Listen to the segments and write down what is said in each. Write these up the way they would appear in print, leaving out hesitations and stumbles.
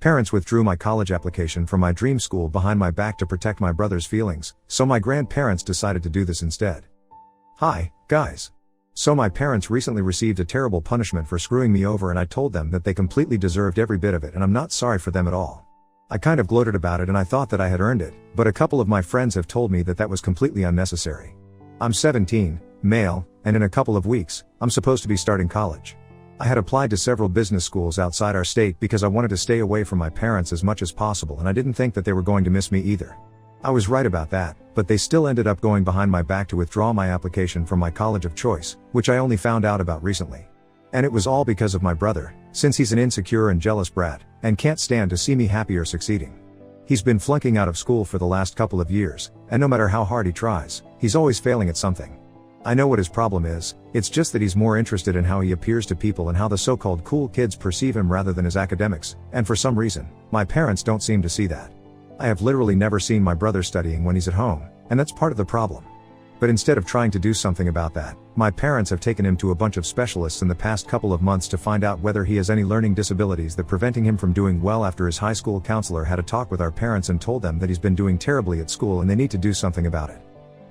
Parents withdrew my college application from my dream school behind my back to protect my brother's feelings, so my grandparents decided to do this instead. Hi, guys. So my parents recently received a terrible punishment for screwing me over, and I told them that they completely deserved every bit of it, and I'm not sorry for them at all. I kind of gloated about it and I thought that I had earned it, but a couple of my friends have told me that that was completely unnecessary. I'm 17, male, and in a couple of weeks, I'm supposed to be starting college. I had applied to several business schools outside our state because I wanted to stay away from my parents as much as possible, and I didn't think that they were going to miss me either. I was right about that, but they still ended up going behind my back to withdraw my application from my college of choice, which I only found out about recently. And it was all because of my brother, since he's an insecure and jealous brat, and can't stand to see me happy or succeeding. He's been flunking out of school for the last couple of years, and no matter how hard he tries, he's always failing at something. I know what his problem is, it's just that he's more interested in how he appears to people and how the so-called cool kids perceive him rather than his academics, and for some reason, my parents don't seem to see that. I have literally never seen my brother studying when he's at home, and that's part of the problem. But instead of trying to do something about that, my parents have taken him to a bunch of specialists in the past couple of months to find out whether he has any learning disabilities that preventing him from doing well. After his high school counselor had a talk with our parents and told them that he's been doing terribly at school and they need to do something about it.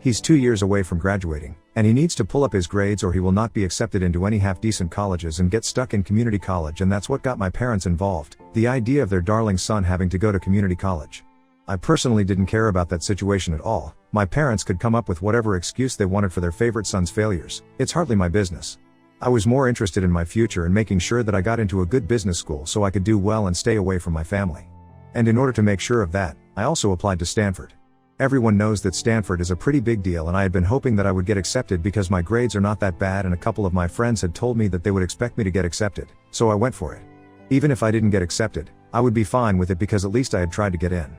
He's 2 years away from graduating, and he needs to pull up his grades or he will not be accepted into any half-decent colleges and get stuck in community college, and that's what got my parents involved, the idea of their darling son having to go to community college. I personally didn't care about that situation at all. My parents could come up with whatever excuse they wanted for their favorite son's failures, it's hardly my business. I was more interested in my future and making sure that I got into a good business school so I could do well and stay away from my family. And in order to make sure of that, I also applied to Stanford. Everyone knows that Stanford is a pretty big deal, and I had been hoping that I would get accepted because my grades are not that bad, and a couple of my friends had told me that they would expect me to get accepted, so I went for it. Even if I didn't get accepted, I would be fine with it because at least I had tried to get in.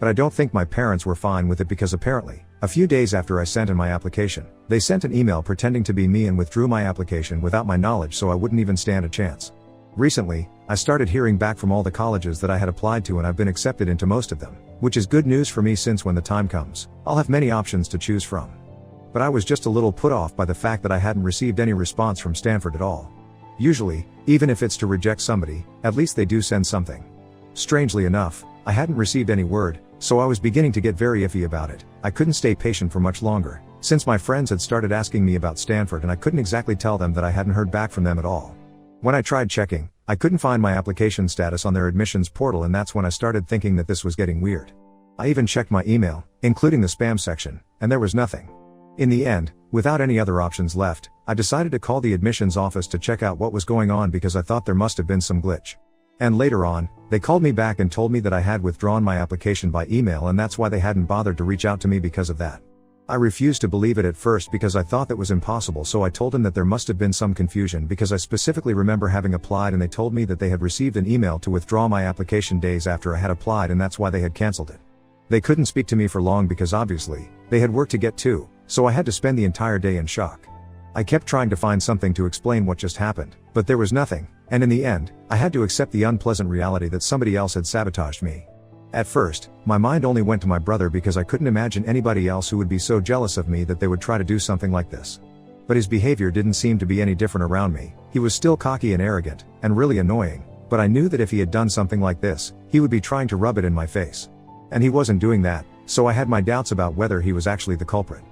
But I don't think my parents were fine with it because apparently, a few days after I sent in my application, they sent an email pretending to be me and withdrew my application without my knowledge, so I wouldn't even stand a chance. Recently, I started hearing back from all the colleges that I had applied to, and I've been accepted into most of them, which is good news for me since when the time comes, I'll have many options to choose from. But I was just a little put off by the fact that I hadn't received any response from Stanford at all. Usually, even if it's to reject somebody, at least they do send something. Strangely enough, I hadn't received any word, so I was beginning to get very iffy about it. I couldn't stay patient for much longer, since my friends had started asking me about Stanford and I couldn't exactly tell them that I hadn't heard back from them at all. When I tried checking, I couldn't find my application status on their admissions portal, and that's when I started thinking that this was getting weird. I even checked my email, including the spam section, and there was nothing. In the end, without any other options left, I decided to call the admissions office to check out what was going on because I thought there must have been some glitch. And later on, they called me back and told me that I had withdrawn my application by email, and that's why they hadn't bothered to reach out to me because of that. I refused to believe it at first because I thought that was impossible, so I told them that there must have been some confusion because I specifically remember having applied, and they told me that they had received an email to withdraw my application days after I had applied, and that's why they had cancelled it. They couldn't speak to me for long because obviously, they had work to get to, so I had to spend the entire day in shock. I kept trying to find something to explain what just happened, but there was nothing, and in the end, I had to accept the unpleasant reality that somebody else had sabotaged me. At first, my mind only went to my brother because I couldn't imagine anybody else who would be so jealous of me that they would try to do something like this. But his behavior didn't seem to be any different around me. He was still cocky and arrogant, and really annoying, but I knew that if he had done something like this, he would be trying to rub it in my face. And he wasn't doing that, so I had my doubts about whether he was actually the culprit.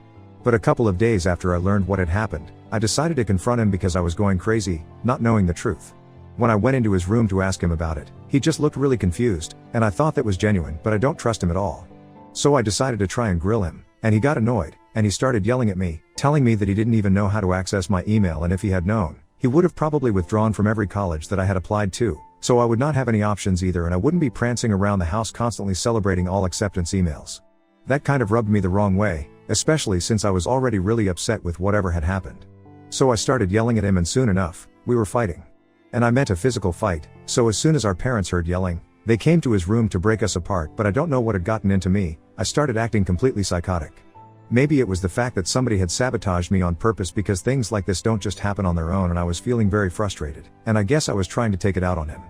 But a couple of days after I learned what had happened, I decided to confront him because I was going crazy, not knowing the truth. When I went into his room to ask him about it, he just looked really confused, and I thought that was genuine, but I don't trust him at all. So I decided to try and grill him, and he got annoyed, and he started yelling at me, telling me that he didn't even know how to access my email, and if he had known, he would have probably withdrawn from every college that I had applied to, so I would not have any options either, and I wouldn't be prancing around the house constantly celebrating all acceptance emails. That kind of rubbed me the wrong way, especially since I was already really upset with whatever had happened. So I started yelling at him, and soon enough, we were fighting. And I meant a physical fight, so as soon as our parents heard yelling, they came to his room to break us apart, but I don't know what had gotten into me. I started acting completely psychotic. Maybe it was the fact that somebody had sabotaged me on purpose, because things like this don't just happen on their own, and I was feeling very frustrated, and I guess I was trying to take it out on him.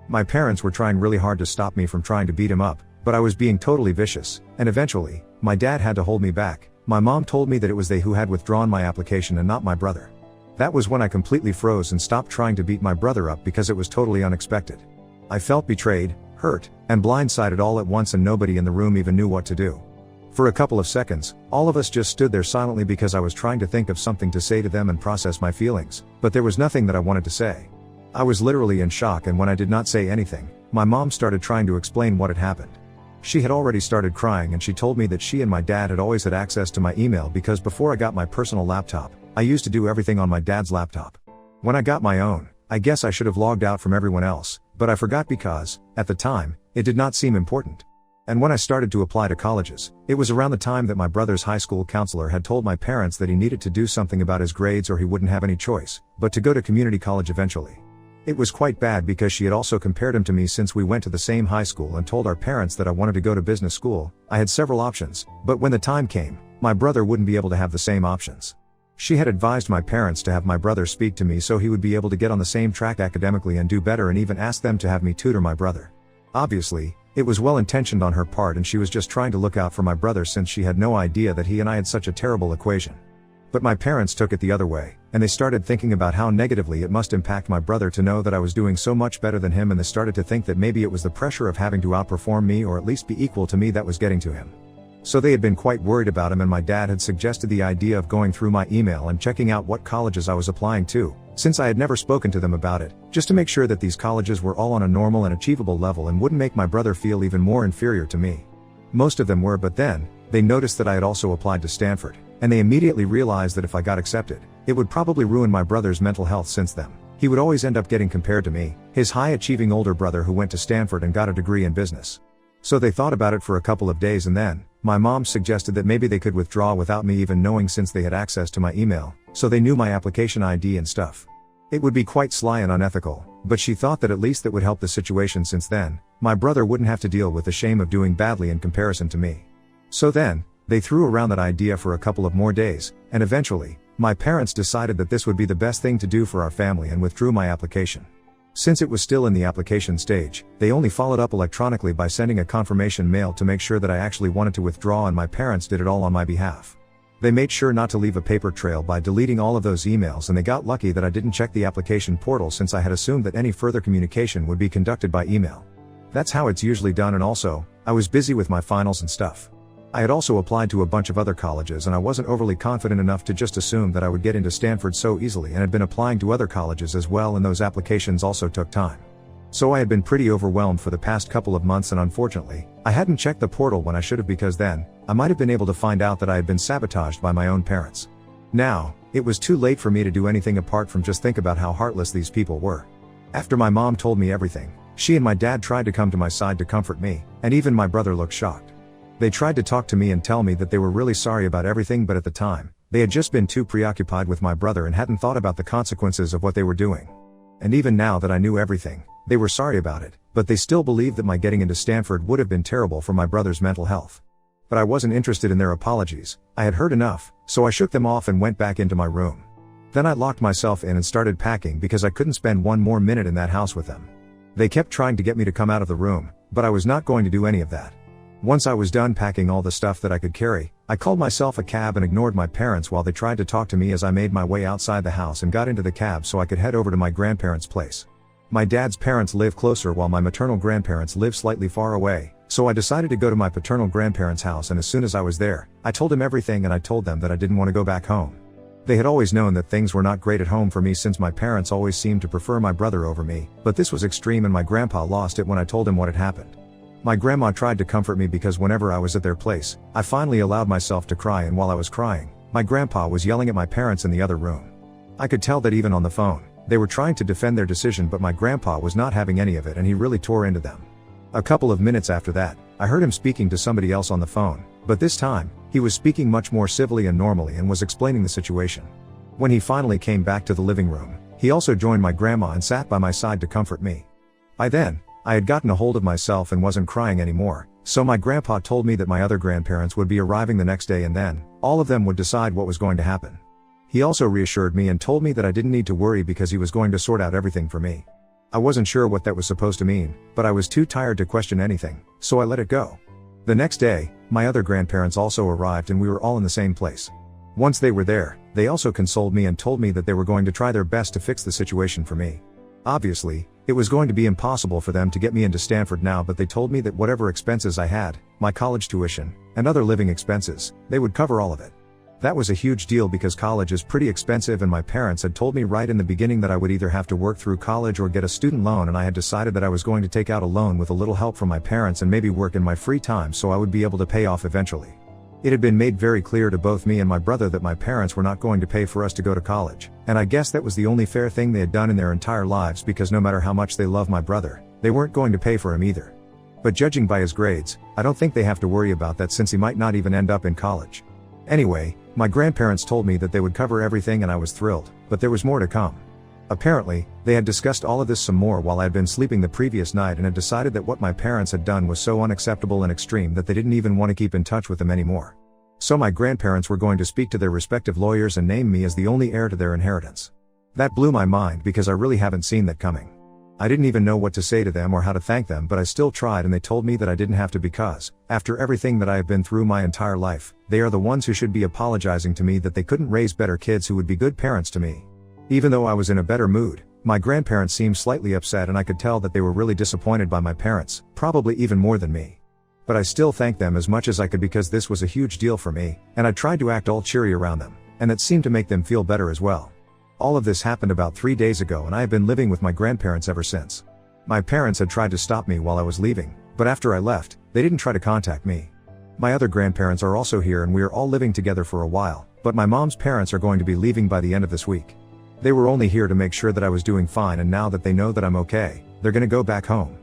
My parents were trying really hard to stop me from trying to beat him up, but I was being totally vicious, and eventually, my dad had to hold me back. My mom told me that it was they who had withdrawn my application and not my brother. That was when I completely froze and stopped trying to beat my brother up because it was totally unexpected. I felt betrayed, hurt, and blindsided all at once, and nobody in the room even knew what to do. For a couple of seconds, all of us just stood there silently because I was trying to think of something to say to them and process my feelings, but there was nothing that I wanted to say. I was literally in shock, and when I did not say anything, my mom started trying to explain what had happened. She had already started crying, and she told me that she and my dad had always had access to my email because before I got my personal laptop, I used to do everything on my dad's laptop. When I got my own, I guess I should have logged out from everyone else, but I forgot because, at the time, it did not seem important. And when I started to apply to colleges, it was around the time that my brother's high school counselor had told my parents that he needed to do something about his grades or he wouldn't have any choice, but to go to community college eventually. It was quite bad because she had also compared him to me since we went to the same high school and told our parents that I wanted to go to business school. I had several options, but when the time came, my brother wouldn't be able to have the same options. She had advised my parents to have my brother speak to me so he would be able to get on the same track academically and do better, and even asked them to have me tutor my brother. Obviously, it was well intentioned on her part, and she was just trying to look out for my brother since she had no idea that he and I had such a terrible equation. But my parents took it the other way, and they started thinking about how negatively it must impact my brother to know that I was doing so much better than him, and they started to think that maybe it was the pressure of having to outperform me or at least be equal to me that was getting to him. So they had been quite worried about him, and my dad had suggested the idea of going through my email and checking out what colleges I was applying to, since I had never spoken to them about it, just to make sure that these colleges were all on a normal and achievable level and wouldn't make my brother feel even more inferior to me. Most of them were, but then, they noticed that I had also applied to Stanford, and they immediately realized that if I got accepted, it would probably ruin my brother's mental health, since then he would always end up getting compared to me, his high-achieving older brother who went to Stanford and got a degree in business. So they thought about it for a couple of days, and then, my mom suggested that maybe they could withdraw without me even knowing, since they had access to my email, so they knew my application ID and stuff. It would be quite sly and unethical, but she thought that at least that would help the situation, since then, my brother wouldn't have to deal with the shame of doing badly in comparison to me. So then, they threw around that idea for a couple of more days, and eventually, my parents decided that this would be the best thing to do for our family and withdrew my application. Since it was still in the application stage, they only followed up electronically by sending a confirmation mail to make sure that I actually wanted to withdraw, and my parents did it all on my behalf. They made sure not to leave a paper trail by deleting all of those emails, and they got lucky that I didn't check the application portal, since I had assumed that any further communication would be conducted by email. That's how it's usually done, and also, I was busy with my finals and stuff. I had also applied to a bunch of other colleges, and I wasn't overly confident enough to just assume that I would get into Stanford so easily, and had been applying to other colleges as well, and those applications also took time. So I had been pretty overwhelmed for the past couple of months, and unfortunately, I hadn't checked the portal when I should have, because then, I might have been able to find out that I had been sabotaged by my own parents. Now, it was too late for me to do anything apart from just think about how heartless these people were. After my mom told me everything, she and my dad tried to come to my side to comfort me, and even my brother looked shocked. They tried to talk to me and tell me that they were really sorry about everything, but at the time, they had just been too preoccupied with my brother and hadn't thought about the consequences of what they were doing. And even now that I knew everything, they were sorry about it, but they still believed that my getting into Stanford would have been terrible for my brother's mental health. But I wasn't interested in their apologies. I had heard enough, so I shook them off and went back into my room. Then I locked myself in and started packing because I couldn't spend one more minute in that house with them. They kept trying to get me to come out of the room, but I was not going to do any of that. Once I was done packing all the stuff that I could carry, I called myself a cab and ignored my parents while they tried to talk to me as I made my way outside the house and got into the cab so I could head over to my grandparents' place. My dad's parents live closer while my maternal grandparents live slightly far away, so I decided to go to my paternal grandparents' house, and as soon as I was there, I told him everything, and I told them that I didn't want to go back home. They had always known that things were not great at home for me, since my parents always seemed to prefer my brother over me, but this was extreme, and my grandpa lost it when I told him what had happened. My grandma tried to comfort me because whenever I was at their place, I finally allowed myself to cry, and while I was crying, my grandpa was yelling at my parents in the other room. I could tell that even on the phone, they were trying to defend their decision, but my grandpa was not having any of it, and he really tore into them. A couple of minutes after that, I heard him speaking to somebody else on the phone, but this time, he was speaking much more civilly and normally and was explaining the situation. When he finally came back to the living room, he also joined my grandma and sat by my side to comfort me. By then, I had gotten a hold of myself and wasn't crying anymore, so my grandpa told me that my other grandparents would be arriving the next day, and then, all of them would decide what was going to happen. He also reassured me and told me that I didn't need to worry because he was going to sort out everything for me. I wasn't sure what that was supposed to mean, but I was too tired to question anything, so I let it go. The next day, my other grandparents also arrived and we were all in the same place. Once they were there, they also consoled me and told me that they were going to try their best to fix the situation for me. Obviously, It was going to be impossible for them to get me into Stanford now, but they told me that whatever expenses I had, my college tuition, and other living expenses, they would cover all of it. That was a huge deal because college is pretty expensive, and my parents had told me right in the beginning that I would either have to work through college or get a student loan, and I had decided that I was going to take out a loan with a little help from my parents and maybe work in my free time so I would be able to pay off eventually. It had been made very clear to both me and my brother that my parents were not going to pay for us to go to college, and I guess that was the only fair thing they had done in their entire lives, because no matter how much they loved my brother, they weren't going to pay for him either. But judging by his grades, I don't think they have to worry about that since he might not even end up in college. Anyway, my grandparents told me that they would cover everything and I was thrilled, but there was more to come. Apparently, they had discussed all of this some more while I had been sleeping the previous night and had decided that what my parents had done was so unacceptable and extreme that they didn't even want to keep in touch with them anymore. So my grandparents were going to speak to their respective lawyers and name me as the only heir to their inheritance. That blew my mind because I really haven't seen that coming. I didn't even know what to say to them or how to thank them, but I still tried, and they told me that I didn't have to because, after everything that I have been through my entire life, they are the ones who should be apologizing to me that they couldn't raise better kids who would be good parents to me. Even though I was in a better mood, my grandparents seemed slightly upset, and I could tell that they were really disappointed by my parents, probably even more than me. But I still thanked them as much as I could because this was a huge deal for me, and I tried to act all cheery around them, and it seemed to make them feel better as well. All of this happened about 3 days ago, and I have been living with my grandparents ever since. My parents had tried to stop me while I was leaving, but after I left, they didn't try to contact me. My other grandparents are also here and we are all living together for a while, but my mom's parents are going to be leaving by the end of this week. They were only here to make sure that I was doing fine, and now that they know that I'm okay, they're gonna go back home.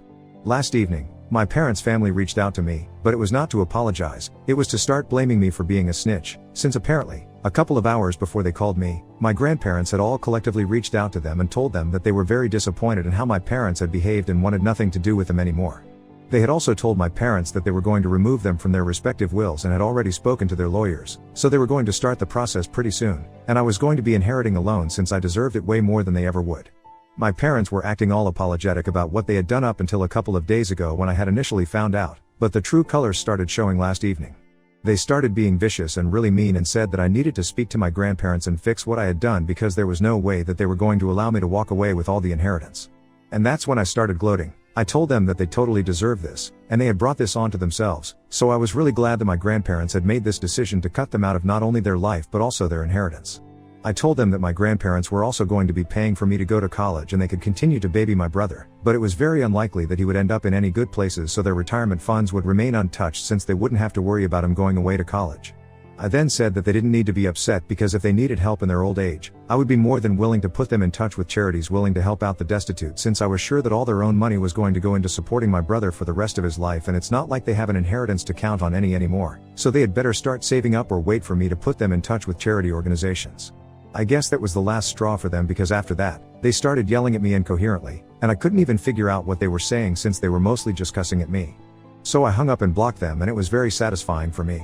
Last evening, my parents' family reached out to me, but it was not to apologize, it was to start blaming me for being a snitch, since apparently, a couple of hours before they called me, my grandparents had all collectively reached out to them and told them that they were very disappointed in how my parents had behaved and wanted nothing to do with them anymore. They had also told my parents that they were going to remove them from their respective wills and had already spoken to their lawyers, so they were going to start the process pretty soon, and I was going to be inheriting a loan since I deserved it way more than they ever would. My parents were acting all apologetic about what they had done up until a couple of days ago when I had initially found out, but the true colors started showing last evening. They started being vicious and really mean and said that I needed to speak to my grandparents and fix what I had done because there was no way that they were going to allow me to walk away with all the inheritance. And that's when I started gloating. I told them that they totally deserved this, and they had brought this on to themselves, so I was really glad that my grandparents had made this decision to cut them out of not only their life but also their inheritance. I told them that my grandparents were also going to be paying for me to go to college and they could continue to baby my brother, but it was very unlikely that he would end up in any good places, so their retirement funds would remain untouched since they wouldn't have to worry about him going away to college. I then said that they didn't need to be upset because if they needed help in their old age, I would be more than willing to put them in touch with charities willing to help out the destitute, since I was sure that all their own money was going to go into supporting my brother for the rest of his life, and it's not like they have an inheritance to count on anymore, so they had better start saving up or wait for me to put them in touch with charity organizations. I guess that was the last straw for them because after that, they started yelling at me incoherently, and I couldn't even figure out what they were saying since they were mostly just cussing at me. So I hung up and blocked them, and it was very satisfying for me.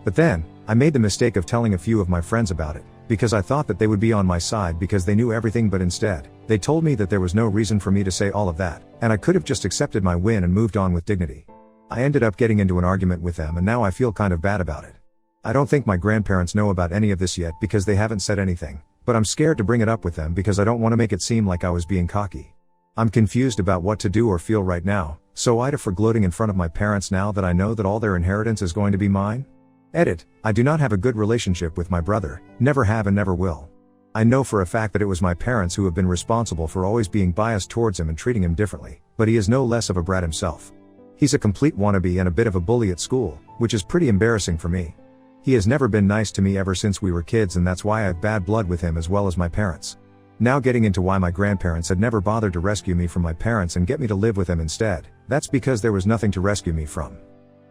But then, I made the mistake of telling a few of my friends about it, because I thought that they would be on my side because they knew everything, but instead, they told me that there was no reason for me to say all of that, and I could have just accepted my win and moved on with dignity. I ended up getting into an argument with them, and now I feel kind of bad about it. I don't think my grandparents know about any of this yet because they haven't said anything, but I'm scared to bring it up with them because I don't want to make it seem like I was being cocky. I'm confused about what to do or feel right now, so I'd for gloating in front of my parents now that I know that all their inheritance is going to be mine. Edit, I do not have a good relationship with my brother, never have and never will. I know for a fact that it was my parents who have been responsible for always being biased towards him and treating him differently, but he is no less of a brat himself. He's a complete wannabe and a bit of a bully at school, which is pretty embarrassing for me. He has never been nice to me ever since we were kids, and that's why I have bad blood with him as well as my parents. Now getting into why my grandparents had never bothered to rescue me from my parents and get me to live with them instead, that's because there was nothing to rescue me from.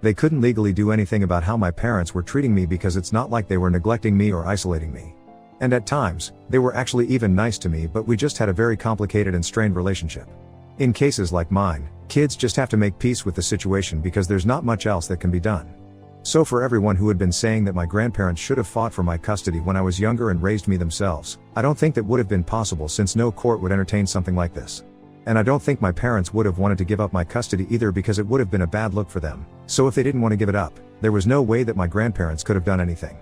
They couldn't legally do anything about how my parents were treating me because it's not like they were neglecting me or isolating me. And at times, they were actually even nice to me, but we just had a very complicated and strained relationship. In cases like mine, kids just have to make peace with the situation because there's not much else that can be done. So for everyone who had been saying that my grandparents should have fought for my custody when I was younger and raised me themselves, I don't think that would have been possible since no court would entertain something like this. And I don't think my parents would have wanted to give up my custody either because it would have been a bad look for them, so if they didn't want to give it up, there was no way that my grandparents could have done anything.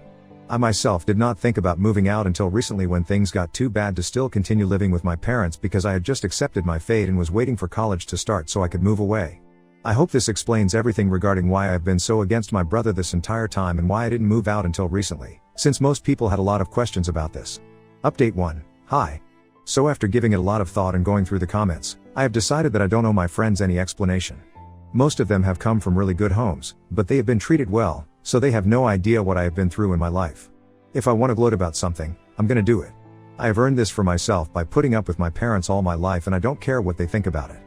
I myself did not think about moving out until recently when things got too bad to still continue living with my parents because I had just accepted my fate and was waiting for college to start so I could move away. I hope this explains everything regarding why I've been so against my brother this entire time and why I didn't move out until recently, since most people had a lot of questions about this. Update 1. Hi. So after giving it a lot of thought and going through the comments, I have decided that I don't owe my friends any explanation. Most of them have come from really good homes, but they have been treated well, so they have no idea what I have been through in my life. If I want to gloat about something, I'm gonna do it. I have earned this for myself by putting up with my parents all my life and I don't care what they think about it.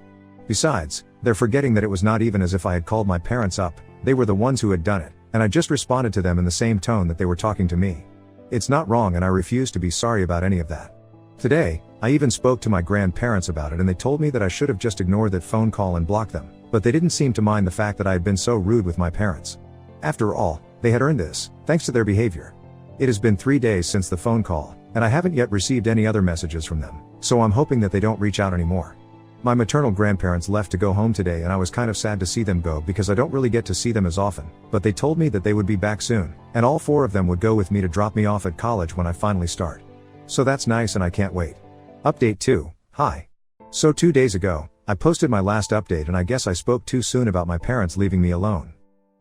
Besides, they're forgetting that it was not even as if I had called my parents up, they were the ones who had done it, and I just responded to them in the same tone that they were talking to me. It's not wrong and I refuse to be sorry about any of that. Today, I even spoke to my grandparents about it and they told me that I should have just ignored that phone call and blocked them, but they didn't seem to mind the fact that I had been so rude with my parents. After all, they had earned this, thanks to their behavior. It has been 3 days since the phone call, and I haven't yet received any other messages from them, so I'm hoping that they don't reach out anymore. My maternal grandparents left to go home today and I was kind of sad to see them go because I don't really get to see them as often, but they told me that they would be back soon, and all 4 of them would go with me to drop me off at college when I finally start. So that's nice and I can't wait. Update 2. Hi. So 2 days ago, I posted my last update and I guess I spoke too soon about my parents leaving me alone.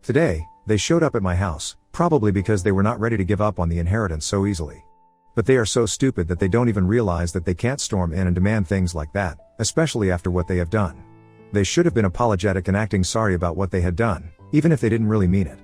Today, they showed up at my house, probably because they were not ready to give up on the inheritance so easily. But they are so stupid that they don't even realize that they can't storm in and demand things like that, especially after what they have done. They should have been apologetic and acting sorry about what they had done, even if they didn't really mean it.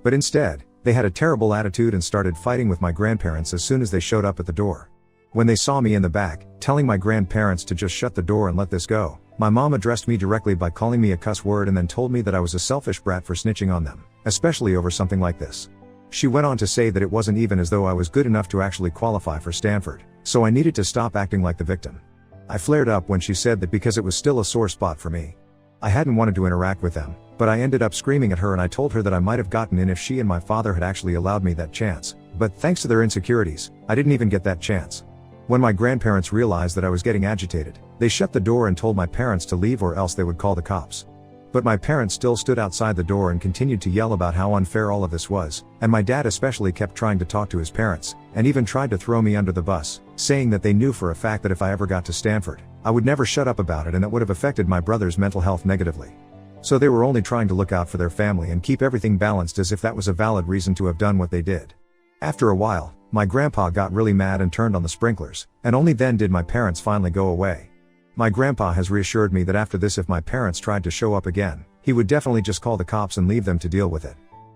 But instead, they had a terrible attitude and started fighting with my grandparents as soon as they showed up at the door. When they saw me in the back, telling my grandparents to just shut the door and let this go, my mom addressed me directly by calling me a cuss word and then told me that I was a selfish brat for snitching on them, especially over something like this. She went on to say that it wasn't even as though I was good enough to actually qualify for Stanford, so I needed to stop acting like the victim. I flared up when she said that because it was still a sore spot for me. I hadn't wanted to interact with them, but I ended up screaming at her and I told her that I might have gotten in if she and my father had actually allowed me that chance, but thanks to their insecurities, I didn't even get that chance. When my grandparents realized that I was getting agitated, they shut the door and told my parents to leave or else they would call the cops. But my parents still stood outside the door and continued to yell about how unfair all of this was, and my dad especially kept trying to talk to his parents, and even tried to throw me under the bus, saying that they knew for a fact that if I ever got to Stanford, I would never shut up about it and that would have affected my brother's mental health negatively. So they were only trying to look out for their family and keep everything balanced as if that was a valid reason to have done what they did. After a while, my grandpa got really mad and turned on the sprinklers, and only then did my parents finally go away. My grandpa has reassured me that after this if my parents tried to show up again, he would definitely just call the cops and leave them to deal with it.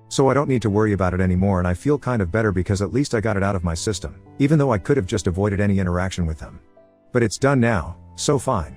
So I don't need to worry about it anymore and I feel kind of better because at least I got it out of my system, even though I could have just avoided any interaction with them. But it's done now, so fine.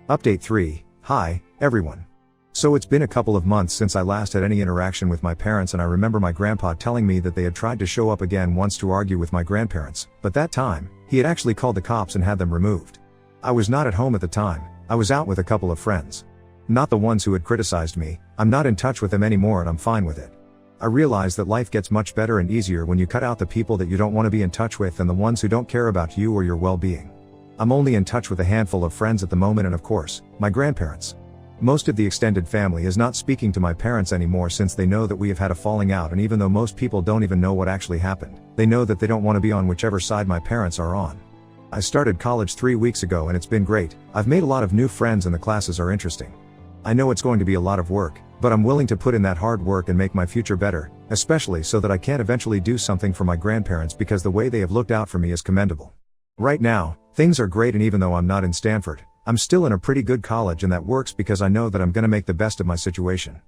Update 3. Hi, everyone. So it's been a couple of months since I last had any interaction with my parents and I remember my grandpa telling me that they had tried to show up again once to argue with my grandparents, but that time, he had actually called the cops and had them removed. I was not at home at the time, I was out with a couple of friends. Not the ones who had criticized me, I'm not in touch with them anymore and I'm fine with it. I realize that life gets much better and easier when you cut out the people that you don't want to be in touch with and the ones who don't care about you or your well-being. I'm only in touch with a handful of friends at the moment and of course, my grandparents. Most of the extended family is not speaking to my parents anymore since they know that we have had a falling out and even though most people don't even know what actually happened, they know that they don't want to be on whichever side my parents are on. I started college 3 weeks ago and it's been great, I've made a lot of new friends and the classes are interesting. I know it's going to be a lot of work, but I'm willing to put in that hard work and make my future better, especially so that I can eventually do something for my grandparents because the way they have looked out for me is commendable. Right now, things are great and even though I'm not in Stanford, I'm still in a pretty good college and that works because I know that I'm gonna make the best of my situation.